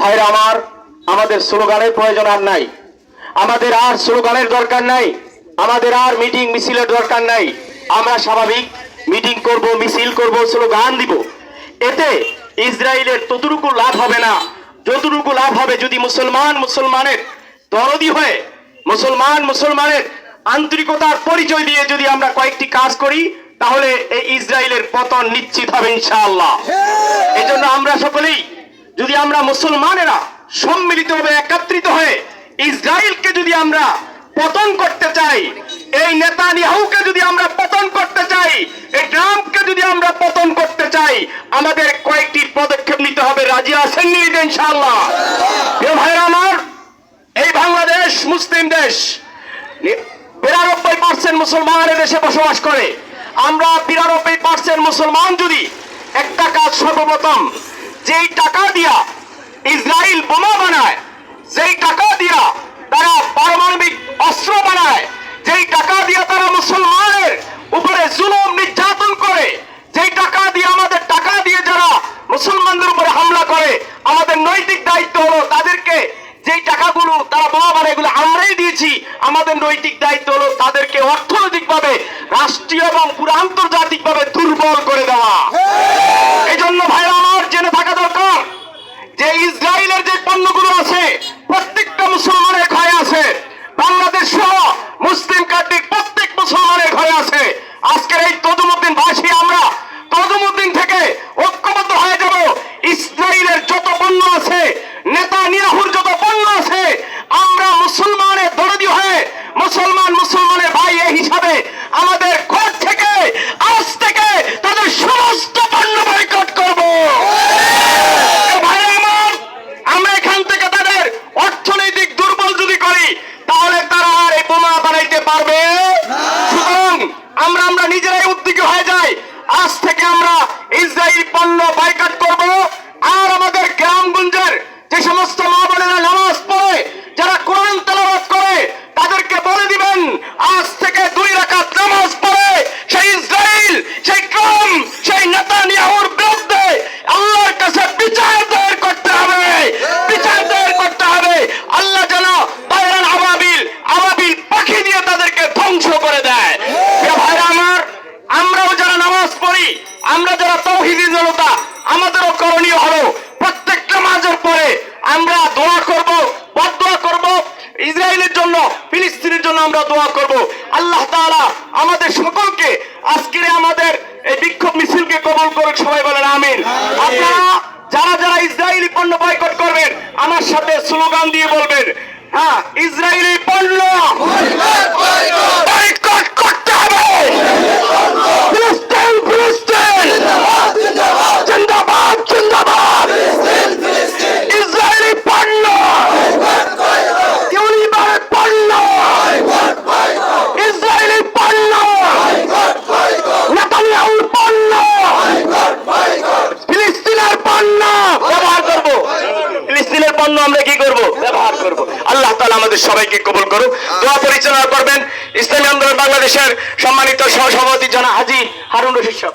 ভাইরা আমার, আমাদের স্লোগানের প্রয়োজন আর নাই, আমাদের আর স্লোগানের দরকার নাই, আমাদের আর মিটিং মিছিলের দরকার নাই। আমরা স্বাভাবিক মিটিং করব, মিছিল করব, স্লোগান দিব। এতে ইসরায়েলের ততটুকু লাভ হবে না যতটুকু লাভ হবে যদি মুসলমানের দরদি হয়ে মুসলমানের আন্তরিকতার পরিচয় দিয়ে যদি আমরা কয়েকটি কাজ করি, তাহলে এই ইসরায়েলের পতন নিশ্চিত হবে ইনশাআল্লাহ। এজন্য আমরা সকলেই যদি আমরা মুসলমানেরা সম্মিলিতভাবে একত্রিত হয়ে ইসরায়েলকে যদি আমরা পতন করতে চাই, এই নেতানিয়াহুকে যদি আমরা পতন করতে চাই, এই ট্রাম্পকে যদি আমরা পতন করতে চাই, আমাদের কয়েকটি পদক্ষেপ নিতে হবে। রাজি আছেন ইনশাআল্লাহ? প্রিয় ভাইরা আমার, এই বাংলাদেশ মুসলিম দেশ, 92% মুসলমান দেশে বসবাস করে। আমরা 92% মুসলমান যদি একটা কাজ সর্বপ্রথম, যেই টাকা দিয়া ইসরায়েল বোমা বানায়, যেই টাকা দিয়া তারা পারমাণবিক অস্ত্র বানায়, যেই টাকা দিয়া তারা মুসলমানের উপরে জুলুম নির্যাতন করে, যেই টাকা দিয়ে আমাদের টাকা দিয়ে যারা মুসলমানদের উপরে হামলা করে, আমাদের নৈতিক দায়িত্ব হলো তাদেরকে, যেই টাকাগুলো তারা বোমা বানায় এগুলো আমরাই দিয়েছি, আমাদের নৈতিক দায়িত্ব হলো তাদেরকে অর্থনৈতিকভাবে, রাষ্ট্রীয় এবং পুরো আন্তর্জাতিকভাবে দুর্বল করে দেওয়া। এই জন্য ভাইরা আমার জেনে থাকা দরকার যে ইসরায়েলের যে পণ্যগুলো আছে প্রত্যেকটা মুসলমানের ঘরে আছে, বাংলাদেশ সহ মুসলিম কান্ট্রির প্রত্যেক মুসলমানের ঘরে আছে। আজকের এই তজুমুদ্দিন ভাষী আমরা তজুমুদ্দিন থেকে ঐক্যবদ্ধ হয়ে যাব। ইসরায়েলের যত পণ্য আছে, নেতানিয়াহুর যত পণ্য আছে, আমরা মুসলমানের দরদি হয়ে মুসলমানের ভাই এই হিসাবে আমাদের ঘর থেকে আজ থেকে তাদের সমস্ত পণ্য বয়কট করব। আমরা এখান থেকে তাদের অর্থনৈতিক দুর্বল যদি করি, তাহলে তারা আর এই বোমা বানাইতে পারবে। সুতরাং আমরা নিজেরাই উদ্যোগী হয়ে যাই, আজ থেকে আমরা ইসরায়েল পণ্য বয়কট করব। আর আমাদের গ্রামগঞ্জের যে সমস্ত মা বোনেরা নামাজ পড়ে, যারা কোরআন তেলাওয়াত করে, তাদেরকে বলে দিবেন আজ থেকে 2 রাকাত নামাজ পড়ে সেই ইসরায়েল, সেই ট্রাম্প, সেই নেতানিয়াহুর বিরুদ্ধে আল্লাহর কাছে বিচার দায়ের করতে হবে, বিচার দায়ের করতে হবে। আল্লাহ যেন তাইরান আবাবিল পাখি দিয়ে তাদেরকে ধ্বংস করে দেয়। ভাইরা আমার, আমরাও যারা নামাজ পড়ি, আমরা যারা তাওহীদি জনতা, আমাদেরও করণীয় হলো প্রত্যেকটা নামাজের পরে আমরা দোয়া করব, বদদোয়া করব, ইসরায়েলের জন্য, ফিলিস্তিনের জন্য আমরা দোয়া করব। আল্লাহ তাআলা আমাদের সকলকে আজকের আমাদের এই বিক্ষোভ মিছিলকে কবুল করুক। সবাই বলেন আমিন। আপনারা যারা ইসরায়েলি পণ্য বয়কট করবেন, আমার সাথে স্লোগান দিয়ে বলবেন, হ্যাঁ, ইসরায়েলি পণ্য বয়কট করতে হবে। ফিলিস্তিন জিন্দাবাদ জিন্দাবাদ। ইসরায়েলি পণ্য, ইউনিভার পণ্য, ইসরায়েলি পণ্য, নেতানিয়াহুর পণ্য, ফিলিস্তিনের পণ্য ব্যবহার করব। ফিলিস্তিনের পণ্য আমরা কি করব? ব্যবহার করব। আল্লাহ তাআলা আমাদের সবাইকে কবুল করুক। দোয়া পরিচালনা করবেন ইসলামী আন্দোলন বাংলাদেশের সম্মানিত সহসভাপতি জনাব হাজী হারুন রশিদ সাহেব।